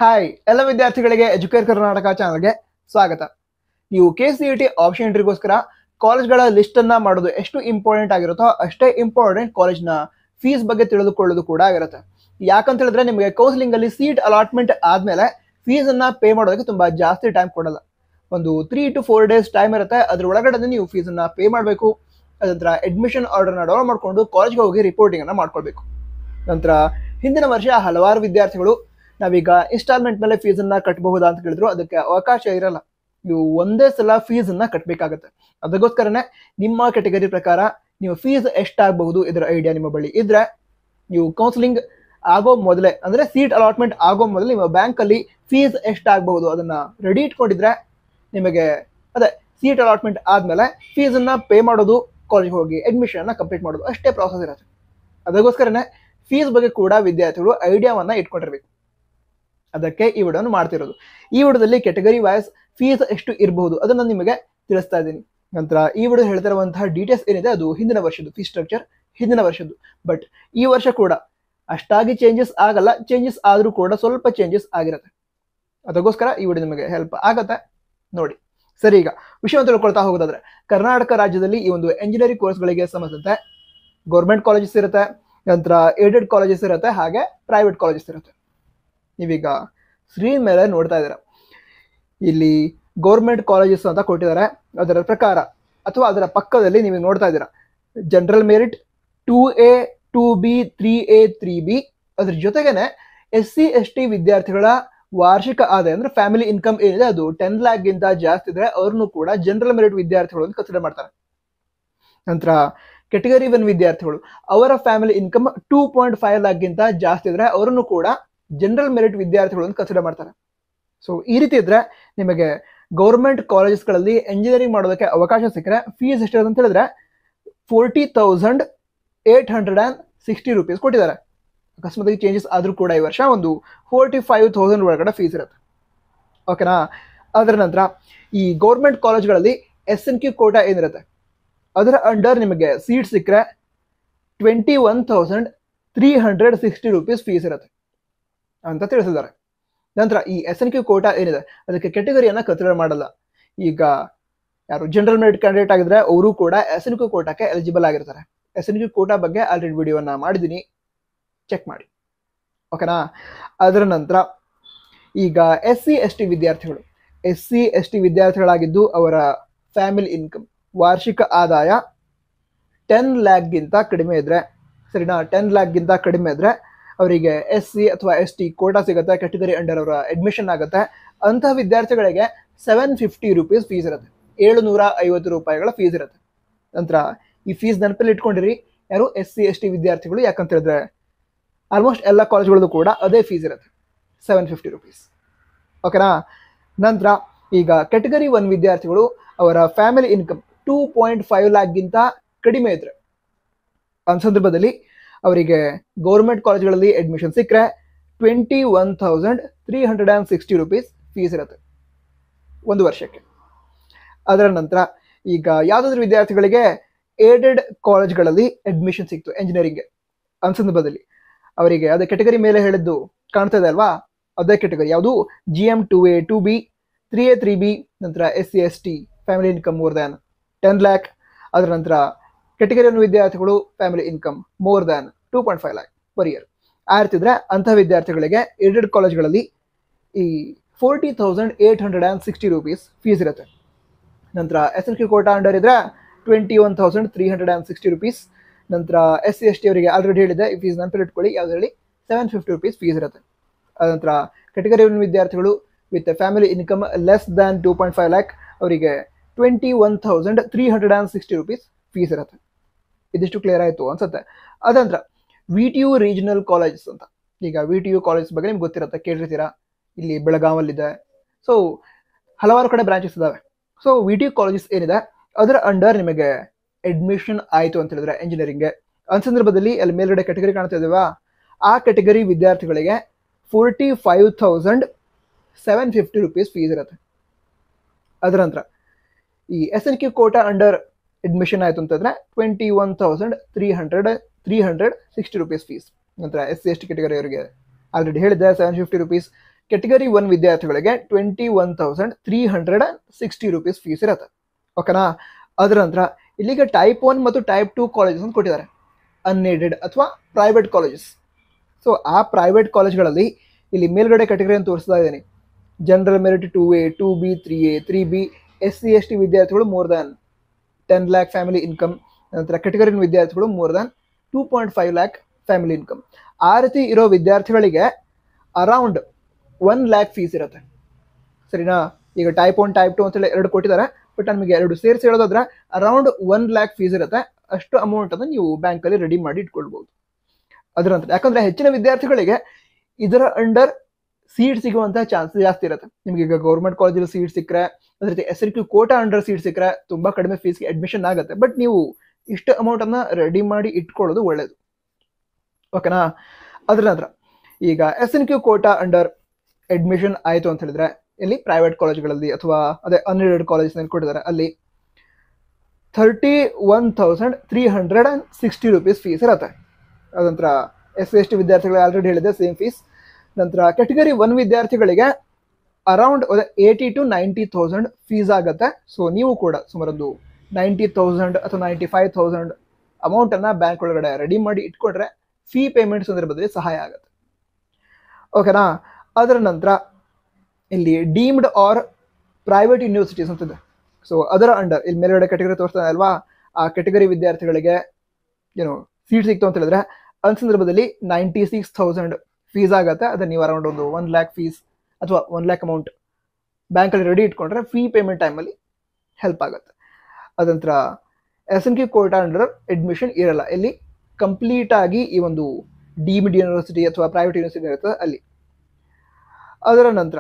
Hi ಎಲ್ಲ ವಿದ್ಯಾರ್ಥಿಗಳಿಗೆ Educare Karnataka ಚಾನಲ್ಗೆ ಸ್ವಾಗತ. ನೀವು KCET ಆಪ್ಷನ್ ಎಂಟ್ರಿಗೋಸ್ಕರ ಕಾಲೇಜ್ಗಳ ಲಿಸ್ಟ್ ಅನ್ನ ಮಾಡೋದು ಎಷ್ಟು ಇಂಪಾರ್ಟೆಂಟ್ ಆಗಿರುತ್ತೋ ಅಷ್ಟೇ ಇಂಪಾರ್ಟೆಂಟ್ ಕಾಲೇಜ್ನ ಫೀಸ್ ಬಗ್ಗೆ ತಿಳಿದುಕೊಳ್ಳೋದು ಕೂಡ ಆಗಿರುತ್ತೆ. ಯಾಕಂತ ಹೇಳಿದ್ರೆ ನಿಮಗೆ ಕೌನ್ಸಿಲಿಂಗ್ ಅಲ್ಲಿ ಸೀಟ್ ಅಲಾಟ್ಮೆಂಟ್ ಆದ್ಮೇಲೆ ಫೀಸ್ ಅನ್ನ ಪೇ ಮಾಡೋದಕ್ಕೆ ತುಂಬಾ ಜಾಸ್ತಿ ಟೈಮ್ ಕೊಡಲ್ಲ. ಒಂದು 3 to 4 days ಟೈಮ್ ಇರುತ್ತೆ. ಅದ್ರ ಒಳಗಡೆ ನೀವು ಫೀಸ್ ಅನ್ನ ಪೇ ಮಾಡಬೇಕು. ನಂತರ ಅಡ್ಮಿಷನ್ ಆರ್ಡರ್ನ ಡೌನ್ಲೋಡ್ ಮಾಡಿಕೊಂಡು ಕಾಲೇಜ್ಗೆ ಹೋಗಿ ರಿಪೋರ್ಟಿಂಗ್ ಅನ್ನ ಮಾಡ್ಕೊಳ್ಬೇಕು. ನಂತರ ಹಿಂದಿನ ವರ್ಷ ಹಲವಾರು ವಿದ್ಯಾರ್ಥಿಗಳು ನಾವೀಗ ಇನ್ಸ್ಟಾಲ್ಮೆಂಟ್ ಮೇಲೆ ಫೀಸ್ ಅನ್ನ ಕಟ್ಟಬಹುದಾ ಅಂತ ಕೇಳಿದ್ರು. ಅದಕ್ಕೆ ಅವಕಾಶ ಇರಲ್ಲ. ನೀವು ಒಂದೇ ಸಲ ಫೀಸ್ ಅನ್ನ ಕಟ್ಟಬೇಕಾಗತ್ತೆ. ಅದಕ್ಕೋಸ್ಕರನೇ ನಿಮ್ಮ ಕೆಟಗರಿ ಪ್ರಕಾರ ನೀವು ಫೀಸ್ ಎಷ್ಟಾಗಬಹುದು ಇದರ ಐಡಿಯಾ ನಿಮ್ಮ ಬಳಿ ಇದ್ರೆ ನೀವು ಕೌನ್ಸಿಲಿಂಗ್ ಆಗೋ ಮೊದಲೇ ಅಂದ್ರೆ ಸೀಟ್ ಅಲಾಟ್ಮೆಂಟ್ ಆಗೋ ಮೊದಲೇ ನಿಮ್ಮ ಬ್ಯಾಂಕ್ ಅಲ್ಲಿ ಫೀಸ್ ಎಷ್ಟಾಗಬಹುದು ಅದನ್ನ ರೆಡಿ ಇಟ್ಕೊಂಡಿದ್ರೆ ನಿಮಗೆ ಅದೇ ಸೀಟ್ ಅಲಾಟ್ಮೆಂಟ್ ಆದ್ಮೇಲೆ ಫೀಸ್ ಅನ್ನ ಪೇ ಮಾಡೋದು, ಕಾಲೇಜ್ಗೆ ಹೋಗಿ ಅಡ್ಮಿಷನ್ ಅನ್ನ ಕಂಪ್ಲೀಟ್ ಮಾಡೋದು ಅಷ್ಟೇ ಪ್ರಾಸೆಸ್ ಇರುತ್ತೆ. ಅದಕ್ಕೋಸ್ಕರನೇ ಫೀಸ್ ಬಗ್ಗೆ ಕೂಡ ವಿದ್ಯಾರ್ಥಿಗಳು ಐಡಿಯಾವನ್ನ ಇಟ್ಕೊಂಡಿರ್ಬೇಕು. ಅದಕ್ಕೆ ಈ ವಿಡಿಯೋನ ಮಾಡ್ತಿರೋದು. ಈ ವಿಡಿಯೋದಲ್ಲಿ ಕೆಟಗರಿ ವೈಸ್ ಫೀಸ್ ಎಷ್ಟು ಇರಬಹುದು ಅದನ್ನ ನಿಮಗೆ ತಿಳಿಸ್ತಾ ಇದ್ದೀನಿ. ನಂತರ ಈ ವಿಡಿಯೋ ಹೇಳ್ತಿರುವಂತಹ ಡೀಟೇಲ್ಸ್ ಏನಿದೆ ಅದು ಹಿಂದಿನ ವರ್ಷದ್ದು ಫೀಸ್ ಸ್ಟ್ರಕ್ಚರ್ ಹಿಂದಿನ ವರ್ಷದ್ದು. ಬಟ್ ಈ ವರ್ಷ ಕೂಡ ಅಷ್ಟಾಗಿ ಚೇಂಜಸ್ ಆಗಲ್ಲ. ಚೇಂಜಸ್ ಆದ್ರೂ ಕೂಡ ಸ್ವಲ್ಪ ಚೇಂಜಸ್ ಆಗಿರುತ್ತೆ. ಅದಕ್ಕೋಸ್ಕರ ಈ ವಿಡಿಯೋ ನಿಮಗೆ ಹೆಲ್ಪ್ ಆಗತ್ತೆ ನೋಡಿ. ಸರಿ, ಈಗ ವಿಷಯ ತಿಳ್ಕೊಳ್ತಾ ಹೋಗೋದಾದ್ರೆ ಕರ್ನಾಟಕ ರಾಜ್ಯದಲ್ಲಿ ಈ ಒಂದು ಎಂಜಿನಿಯರಿಂಗ್ ಕೋರ್ಸ್ಗಳಿಗೆ ಸಂಬಂಧಿಸಿದಂತೆ ಗೌರ್ಮೆಂಟ್ ಕಾಲೇಜಸ್ ಇರುತ್ತೆ, ನಂತರ ಏಡೆಡ್ ಕಾಲೇಜಸ್ ಇರುತ್ತೆ, ಹಾಗೆ ಪ್ರೈವೇಟ್ ಕಾಲೇಜಸ್ ಇರುತ್ತೆ. ನೀವೀಗ ಸ್ಕ್ರೀನ್ ಮೇಲೆ ನೋಡ್ತಾ ಇದ್ದೀರಾ, ಇಲ್ಲಿ ಗೌರ್ಮೆಂಟ್ ಕಾಲೇಜಸ್ ಅಂತ ಕೊಟ್ಟಿದ್ದಾರೆ. ಅದರ ಪ್ರಕಾರ ಅಥವಾ ಅದರ ಪಕ್ಕದಲ್ಲಿ ನೀವು ನೋಡ್ತಾ ಇದ್ದೀರಾ general merit 2A 2B 3A 3B. ಅದ್ರ ಜೊತೆಗೇನೆ SC ST ವಿದ್ಯಾರ್ಥಿಗಳ ವಾರ್ಷಿಕ ಆದಾಯ ಅಂದ್ರೆ ಫ್ಯಾಮಿಲಿ ಇನ್ಕಮ್ ಏನಿದೆ ಅದು 10 lakh ಗಿಂತ ಜಾಸ್ತಿ ಇದ್ರೆ ಅವ್ರನ್ನು ಕೂಡ ಜನರಲ್ ಮೆರಿಟ್ ವಿದ್ಯಾರ್ಥಿಗಳು ಅಂತ ಕನ್ಸಿಡರ್ ಮಾಡ್ತಾರೆ. ನಂತರ ಕೆಟಗರಿ 1 ವಿದ್ಯಾರ್ಥಿಗಳು ಅವರ ಫ್ಯಾಮಿಲಿ ಇನ್ಕಮ್ 2.5 lakh ಗಿಂತ ಜಾಸ್ತಿ ಇದ್ರೆ ಅವರನ್ನು ಕೂಡ ಜನರಲ್ ಮೆರಿಟ್ ವಿದ್ಯಾರ್ಥಿಗಳು ಅಂತ ಕನ್ಸಿಡರ್ ಮಾಡ್ತಾರೆ. ಸೊ ಈ ರೀತಿ ಇದ್ರೆ ನಿಮಗೆ ಗೌರ್ಮೆಂಟ್ ಕಾಲೇಜಸ್ಗಳಲ್ಲಿ ಎಂಜಿನಿಯರಿಂಗ್ ಮಾಡೋದಕ್ಕೆ ಅವಕಾಶ ಸಿಕ್ಕರೆ ಫೀಸ್ ಎಷ್ಟಿರುತ್ತೆ ಅಂತ ಹೇಳಿದ್ರೆ 40,860 rupees ಕೊಟ್ಟಿದ್ದಾರೆ. ಅಕಸ್ಮಾತ್ ಚೇಂಜಸ್ ಆದ್ರೂ ಕೂಡ ಈ ವರ್ಷ ಒಂದು 45,000 ಒಳಗಡೆ ಫೀಸ್ ಇರುತ್ತೆ. ಓಕೆನಾ? ಅದರ ನಂತರ ಈ ಗೌರ್ಮೆಂಟ್ ಕಾಲೇಜ್ಗಳಲ್ಲಿ SNQ ಕೋಟಾ ಏನಿರುತ್ತೆ ಅದರ ಅಂಡರ್ ನಿಮಗೆ ಸೀಟ್ ಸಿಕ್ಕರೆ 21,360 rupees ಫೀಸ್ ಇರುತ್ತೆ ಅಂತ ತಿಳಿಸಿದ್ದಾರೆ. ನಂತರ ಈ SNQ ಕೋಟಾ ಏನಿದೆ ಅದಕ್ಕೆ ಕೆಟಗರಿಯನ್ನ ಕನ್ಸಿಡರ್ ಮಾಡಲ್ಲ. ಈಗ ಯಾರು ಜನರಲ್ ಮೆರಿಟ್ ಕ್ಯಾಂಡಿಡೇಟ್ ಆಗಿದ್ರೆ ಅವರು ಕೂಡ SNQ ಕೋಟಾಕ್ಕೆ ಎಲಿಜಿಬಲ್ ಆಗಿರ್ತಾರೆ. SNQ ಕೋಟಾ ಬಗ್ಗೆ ಆಲ್ರೆಡಿ ವಿಡಿಯೋನ ಮಾಡಿದ್ದೀನಿ, ಚೆಕ್ ಮಾಡಿ. ಓಕೆನಾ? ಅದರ ನಂತರ ಈಗ SC ST ವಿದ್ಯಾರ್ಥಿಗಳು ವಿದ್ಯಾರ್ಥಿಗಳಾಗಿದ್ದು ಅವರ ಫ್ಯಾಮಿಲಿ ಇನ್ಕಮ್ ವಾರ್ಷಿಕ ಆದಾಯ 10 lakh ಗಿಂತ ಕಡಿಮೆ ಇದ್ರೆ, ಸರಿನಾ, 10 lakh ಗಿಂತ ಕಡಿಮೆ ಇದ್ರೆ ಅವರಿಗೆ SC ಅಥವಾ ST ಕೋಟಾ ಸಿಗುತ್ತೆ. ಕೆಟಗರಿ ಅಂಡರ್ ಅವರ ಅಡ್ಮಿಷನ್ ಆಗುತ್ತೆ. ಅಂತಹ ವಿದ್ಯಾರ್ಥಿಗಳಿಗೆ 750 rupees ಫೀಸ್ ಇರುತ್ತೆ. 750 ರೂಪಾಯಿಗಳ ಫೀಸ್ ಇರುತ್ತೆ. ನಂತರ ಈ ಫೀಸ್ ನೆನಪಲ್ಲಿ ಇಟ್ಕೊಂಡಿರಿ ಯಾರು SC ST ವಿದ್ಯಾರ್ಥಿಗಳು, ಯಾಕಂತ ಹೇಳಿದ್ರೆ ಆಲ್ಮೋಸ್ಟ್ ಎಲ್ಲ ಕಾಲೇಜ್ಗಳಲ್ಲೂ ಕೂಡ ಅದೇ ಫೀಸ್ ಇರುತ್ತೆ, 750 rupees. ಓಕೆನಾ? ನಂತರ ಈಗ ಕೆಟಗರಿ 1 ವಿದ್ಯಾರ್ಥಿಗಳು ಅವರ ಫ್ಯಾಮಿಲಿ ಇನ್ಕಮ್ 2.5 lakh ಗಿಂತ ಕಡಿಮೆ ಇದ್ರೆ ಆ ಸಂದರ್ಭದಲ್ಲಿ ಅವರಿಗೆ ಗೌರ್ಮೆಂಟ್ ಕಾಲೇಜ್ಗಳಲ್ಲಿ ಅಡ್ಮಿಷನ್ ಸಿಕ್ಕರೆ 21,360 rupees ಫೀಸ್ ಇರುತ್ತೆ ಒಂದು ವರ್ಷಕ್ಕೆ. ಅದರ ನಂತರ ಈಗ ಯಾವುದಾದ್ರೂ ವಿದ್ಯಾರ್ಥಿಗಳಿಗೆ ಏಡೆಡ್ ಕಾಲೇಜ್ಗಳಲ್ಲಿ ಅಡ್ಮಿಷನ್ ಸಿಕ್ತು ಎಂಜಿನಿಯರಿಂಗ್ಗೆ ಆ ಸಂದರ್ಭದಲ್ಲಿ ಅವರಿಗೆ ಅದೇ ಕೆಟಗರಿ ಮೇಲೆ ಹೇಳಿದ್ದು ಕಾಣ್ತಾ ಇದೆ ಅಲ್ವಾ, ಅದೇ ಕೆಟಗರಿ ಯಾವುದು GM 2A 2B 3A 3B. ನಂತರ SC ST family income more than 10 lakh. ಅದರ ನಂತರ ಕೆಟಗರಿ 1 ವಿದ್ಯಾರ್ಥಿಗಳು family income more than 2.5 lakh per year ಆಗಿರ್ತಿದ್ರೆ ಅಂತಹ ವಿದ್ಯಾರ್ಥಿಗಳಿಗೆ ಏಡೆಡ್ ಕಾಲೇಜ್ಗಳಲ್ಲಿ ಈ 40,860 rupees ಫೀಸ್ ಇರುತ್ತೆ. ನಂತರ SNQ ಕೋಟಾ ಅಂಡರ್ ಇದ್ರೆ 21,360 rupees. ನಂತರ SC ST ಅವರಿಗೆ ಆಲ್ರೆಡಿ ಹೇಳಿದೆ ಈ ಫೀಸ್ ನೆನಪಲ್ಲಿ ಇಟ್ಕೊಳ್ಳಿ, ಯಾವುದರಲ್ಲಿ 750 rupees ಫೀಸ್ ಇರುತ್ತೆ. ಅನಂತರ ಕೆಟಗರಿ 1 ವಿದ್ಯಾರ್ಥಿಗಳು with family income less than 2.5 lakh ಅವರಿಗೆ 21,360 rupees ಫೀಸ್ ಇರುತ್ತೆ. ಇದಿಷ್ಟು ಕ್ಲಿಯರ್ ಆಯಿತು ಅನ್ಸುತ್ತೆ. ಅದಂತರ VTU ರೀಜನಲ್ ಕಾಲೇಜಸ್ ಅಂತ. ಈಗ VTU ಕಾಲೇಜಸ್ ಬಗ್ಗೆ ನಿಮ್ಗೆ ಗೊತ್ತಿರುತ್ತೆ, ಕೇಳಿರ್ತೀರಾ. ಇಲ್ಲಿ ಬೆಳಗಾವಲ್ಲಿದೆ. ಸೊ ಹಲವಾರು ಕಡೆ ಬ್ರಾಂಚಸ್ ಇದಾವೆ. ಸೊ VTU ಕಾಲೇಜಸ್ ಏನಿದೆ ಅದರ ಅಂಡರ್ ನಿಮಗೆ ಅಡ್ಮಿಷನ್ ಆಯಿತು ಅಂತ ಹೇಳಿದ್ರೆ ಎಂಜಿನಿಯರಿಂಗ್ಗೆ ಆ ಸಂದರ್ಭದಲ್ಲಿ ಅಲ್ಲಿ ಮೇಲ್ಗಡೆ ಕೆಟಗರಿ ಕಾಣ್ತಾ ಇದೀವಾ, ಆ ಕೆಟಗರಿ ವಿದ್ಯಾರ್ಥಿಗಳಿಗೆ 45,750 rupees ಫೀಸ್ ಇರುತ್ತೆ. ಅದರ ನಂತರ ಈ SNQ ಕೋಟಾ ಅಂಡರ್ ಅಡ್ಮಿಷನ್ ಆಯಿತು ಅಂತಂದ್ರೆ 21,360 rupees ಫೀಸ್. ನಂತರ SC ST ಕೆಟಗರಿ ಅವರಿಗೆ ಆಲ್ರೆಡಿ ಹೇಳಿದ್ದೆ 750 rupees. ಕೆಟಗರಿ 1 ವಿದ್ಯಾರ್ಥಿಗಳಿಗೆ 21,360 ರೂಪೀಸ್ ಫೀಸ್ ಇರುತ್ತೆ. ಓಕೆನಾ. ಅದರ ನಂತರ ಇಲ್ಲಿಗೆ ಟೈಪ್ 1 ಮತ್ತು ಟೈಪ್ 2 ಕಾಲೇಜಸ್ ಅಂತ ಕೊಟ್ಟಿದ್ದಾರೆ, ಅನ್ಏಡೆಡ್ ಅಥವಾ ಪ್ರೈವೇಟ್ ಕಾಲೇಜಸ್. ಸೊ ಆ ಪ್ರೈವೇಟ್ ಕಾಲೇಜ್ಗಳಲ್ಲಿ ಇಲ್ಲಿ ಮೇಲ್ಗಡೆ ಕೆಟಗರಿ ಅಂತ ತೋರಿಸ್ತಾ ಇದ್ದೀನಿ. General merit 2A, 2B, 3A, 3B, SC/ST ವಿದ್ಯಾರ್ಥಿಗಳು more than 10 lac family income. ನಂತರ ಕೆಟಗರಿ ವಿದ್ಯಾರ್ಥಿಗಳು more than 2.5 lac family income. ಆ ರೀತಿ ಇರೋ ವಿದ್ಯಾರ್ಥಿಗಳಿಗೆ ಅರೌಂಡ್ 1 ಲ್ಯಾಕ್ ಫೀಸ್ ಇರುತ್ತೆ. ಸರಿನಾ. ಈಗ ಟೈಪ್ 1 ಟೈಪ್ 2 ಅಂತೇಳಿ 2 ಕೊಟ್ಟಿದ್ದಾರೆ, ಬಟ್ ನಮಗೆ 2 ಸೇರಿಸಿ ಹೇಳೋದಾದ್ರೆ ಅರೌಂಡ್ 1 ಲ್ಯಾಕ್ ಫೀಸ್ ಇರುತ್ತೆ. ಅಷ್ಟು ಅಮೌಂಟ್ ಅನ್ನು ನೀವು ಬ್ಯಾಂಕಲ್ಲಿ ರೆಡಿ ಮಾಡಿ ಇಟ್ಕೊಳ್ಬಹುದು. ಅದರ ನಂತರ ಯಾಕಂದ್ರೆ ಹೆಚ್ಚಿನ ವಿದ್ಯಾರ್ಥಿಗಳಿಗೆ ಇದರ ಅಂಡರ್ ಸೀಟ್ ಸಿಗುವಂತಹ ಚಾನ್ಸಸ್ ಜಾಸ್ತಿ ಇರುತ್ತೆ. ನಿಮ್ಗೆ ಈಗ ಗೌರ್ಮೆಂಟ್ ಕಾಲೇಜಲ್ಲಿ ಸೀಟ್ ಸಿಕ್ಕರೆ, ಅದೇ ರೀತಿ SNQ ಕೋಟಾ ಅಂಡರ್ ಸೀಟ್ ಸಿಕ್ಕರೆ ತುಂಬಾ ಕಡಿಮೆ ಫೀಸ್ಗೆ ಅಡ್ಮಿಷನ್ ಆಗುತ್ತೆ. ಬಟ್ ನೀವು ಇಷ್ಟು ಅಮೌಂಟ್ ಅನ್ನ ರೆಡಿ ಮಾಡಿ ಇಟ್ಕೊಳ್ಳೋದು ಒಳ್ಳೇದು. ಓಕೆನಾ. ಅದರ ನಂತರ ಈಗ SNQ ಕೋಟಾ ಅಂಡರ್ ಅಡ್ಮಿಷನ್ ಆಯಿತು ಅಂತ ಹೇಳಿದ್ರೆ ಇಲ್ಲಿ ಪ್ರೈವೇಟ್ ಕಾಲೇಜ್ಗಳಲ್ಲಿ ಅಥವಾ ಅದೇ ಅನ್ಏಡೆಡ್ ಕಾಲೇಜ್ ಕೊಟ್ಟಿದ್ದಾರೆ, ಅಲ್ಲಿ 31,360 ರೂಪೀಸ್ ಫೀಸ್ ಇರುತ್ತೆ. ಅದಂತರ SC/ST ವಿದ್ಯಾರ್ಥಿಗಳಿಗೆ ಆಲ್ರೆಡಿ ಹೇಳಿದೆ ಸೇಮ್ ಫೀಸ್. ನಂತರ ಕೆಟಗರಿ 1 ವಿದ್ಯಾರ್ಥಿಗಳಿಗೆ ಅರೌಂಡ್ 80,000 to 90,000 ಫೀಸ್ ಆಗುತ್ತೆ. ಸೊ ನೀವು ಕೂಡ ಸುಮಾರೊಂದು 90,000 ಅಥವಾ 95,000 ಅಮೌಂಟ್ ಅನ್ನ ಬ್ಯಾಂಕ್ ಒಳಗಡೆ ರೆಡಿ ಮಾಡಿ ಇಟ್ಕೊಂಡ್ರೆ ಫೀ ಪೇಮೆಂಟ್ ಸಂದರ್ಭದಲ್ಲಿ ಸಹಾಯ ಆಗುತ್ತೆ. ಓಕೆನಾ. ಅದರ ನಂತರ ಇಲ್ಲಿ ಡೀಮ್ಡ್ ಆರ್ ಪ್ರೈವೇಟ್ ಯೂನಿವರ್ಸಿಟೀಸ್ ಅಂತಿದೆ. ಸೊ ಅದರ ಅಂಡರ್ ಇಲ್ಲಿ ಮೇಲ್ಗಡೆ ಕೆಟಗರಿ ತೋರಿಸ್ತಾನೆ ಅಲ್ವಾ, ಆ ಕೆಟಗರಿ ವಿದ್ಯಾರ್ಥಿಗಳಿಗೆ ಏನು ಸೀಟ್ ಸಿಕ್ತು ಅಂತ ಹೇಳಿದ್ರೆ ಆ ಸಂದರ್ಭದಲ್ಲಿ 96,000 ಫೀಸ್ ಆಗುತ್ತೆ. ಅದನ್ನ ನೀವು ಅರೌಂಡ್ ಒಂದು 1 ಲ್ಯಾಕ್ ಫೀಸ್ ಅಥವಾ 1 ಲ್ಯಾಕ್ ಅಮೌಂಟ್ ಬ್ಯಾಂಕಲ್ಲಿ ರೆಡಿ ಇಟ್ಕೊಂಡ್ರೆ ಫೀ ಪೇಮೆಂಟ್ ಟೈಮಲ್ಲಿ ಹೆಲ್ಪ್ ಆಗುತ್ತೆ. ಅದಂತರ SNQ ಕೋಟಾ ಅಂಡರ್ ಅಡ್ಮಿಷನ್ ಇರಲ್ಲ, ಇಲ್ಲಿ ಕಂಪ್ಲೀಟ್ ಆಗಿ ಈ ಒಂದು ಡೀಮ್ಡ್ ಯೂನಿವರ್ಸಿಟಿ ಅಥವಾ ಪ್ರೈವೇಟ್ ಯೂನಿವರ್ಸಿಟಿ ಇರುತ್ತೆ ಅಲ್ಲಿ. ಅದರ ನಂತರ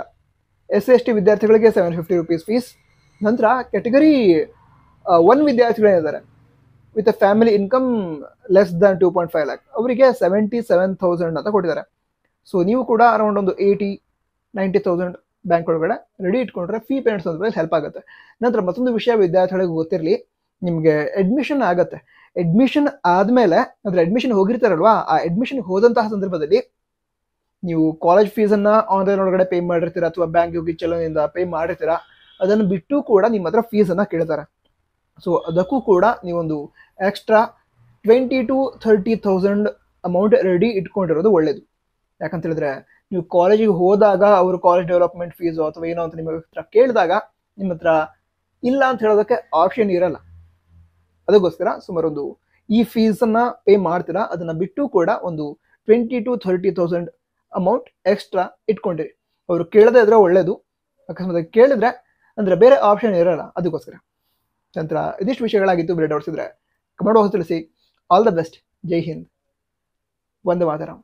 SC/ST ವಿದ್ಯಾರ್ಥಿಗಳಿಗೆ 750 ರೂಪೀಸ್ ಫೀಸ್. ನಂತರ ಕೆಟಗರಿ 1 ವಿದ್ಯಾರ್ಥಿಗಳಿದ್ದಾರೆ with a family income less than 2.5 lakh, ಅವರಿಗೆ 77,000 ಅಂತ ಕೊಟ್ಟಿದ್ದಾರೆ. ಸೊ ನೀವು ಕೂಡ ಅರೌಂಡ್ ಒಂದು 80,000-90,000 ಬ್ಯಾಂಕ್ ಒಳಗಡೆ ರೆಡಿ ಇಟ್ಕೊಂಡ್ರೆ ಫೀ ಪೇಮೆಂಟ್ಸ್ ಅಂದ್ರೆ ಹೆಲ್ಪ್ ಆಗುತ್ತೆ. ನಂತರ ಮತ್ತೊಂದು ವಿಷಯ ವಿದ್ಯಾರ್ಥಿಗಳಿಗೆ ಗೊತ್ತಿರಲಿ, ನಿಮಗೆ ಅಡ್ಮಿಷನ್ ಆಗುತ್ತೆ. ಅಡ್ಮಿಷನ್ ಆದಮೇಲೆ ಅಂದರೆ ಅಡ್ಮಿಷನ್ ಹೋಗಿರ್ತಾರಲ್ವಾ, ಆ ಅಡ್ಮಿಷನ್ ಹೋದಂತಹ ಸಂದರ್ಭದಲ್ಲಿ ನೀವು ಕಾಲೇಜ್ ಫೀಸನ್ನು ಆನ್ಲೈನ್ ಒಳಗಡೆ ಪೇ ಮಾಡಿರ್ತೀರ ಅಥವಾ ಬ್ಯಾಂಕ್ ಹೋಗಿ ಚಲೋನಿಂದ ಪೇ ಮಾಡಿರ್ತೀರ, ಅದನ್ನು ಬಿಟ್ಟು ಕೂಡ ನಿಮ್ಮ ಹತ್ರ ಫೀಸನ್ನು ಕೇಳ್ತಾರೆ. ಸೊ ಅದಕ್ಕೂ ಕೂಡ ನೀವೊಂದು ಎಕ್ಸ್ಟ್ರಾ 20,000 to 30,000 ಅಮೌಂಟ್ ರೆಡಿ ಇಟ್ಕೊಂಡಿರೋದು ಒಳ್ಳೇದು. ಯಾಕಂತ ಹೇಳಿದ್ರೆ ನೀವು ಕಾಲೇಜಿಗೆ ಹೋದಾಗ ಅವರು ಕಾಲೇಜ್ ಡೆವಲಪ್ಮೆಂಟ್ ಫೀಸು ಅಥವಾ ಏನೋ ಅಂತ ನಿಮ್ಮ ಹತ್ರ ಕೇಳಿದಾಗ ನಿಮ್ಮ ಹತ್ರ ಇಲ್ಲ ಅಂತ ಹೇಳೋದಕ್ಕೆ ಆಪ್ಷನ್ ಇರಲ್ಲ. ಅದಕ್ಕೋಸ್ಕರ ಸುಮಾರೊಂದು ಈ ಫೀಸನ್ನು ಪೇ ಮಾಡ್ತೀರಾ, ಅದನ್ನು ಬಿಟ್ಟು ಕೂಡ ಒಂದು 20,000 to 30,000 ಅಮೌಂಟ್ ಎಕ್ಸ್ಟ್ರಾ ಇಟ್ಕೊಂಡಿರಿ. ಅವರು ಕೇಳದೇ ಇದ್ರೆ ಒಳ್ಳೇದು, ಅಕಸ್ಮಾತ್ ಕೇಳಿದ್ರೆ ಅಂದರೆ ಬೇರೆ ಆಪ್ಷನ್ ಇರಲ್ಲ. ಅದಕ್ಕೋಸ್ಕರ ನಂತರ ಇದಿಷ್ಟು ವಿಷಯಗಳಾಗಿತ್ತು. ಬೇರೆ ಡೌಟ್ಸ್ ಇದ್ರೆ ಕಮೆಂಟ್ ಬಾಕ್ಸ್ ತಿಳಿಸಿ. All the best. ಜೈ ಹಿಂದ್. ವಂದೇ ಮಾತರಂ.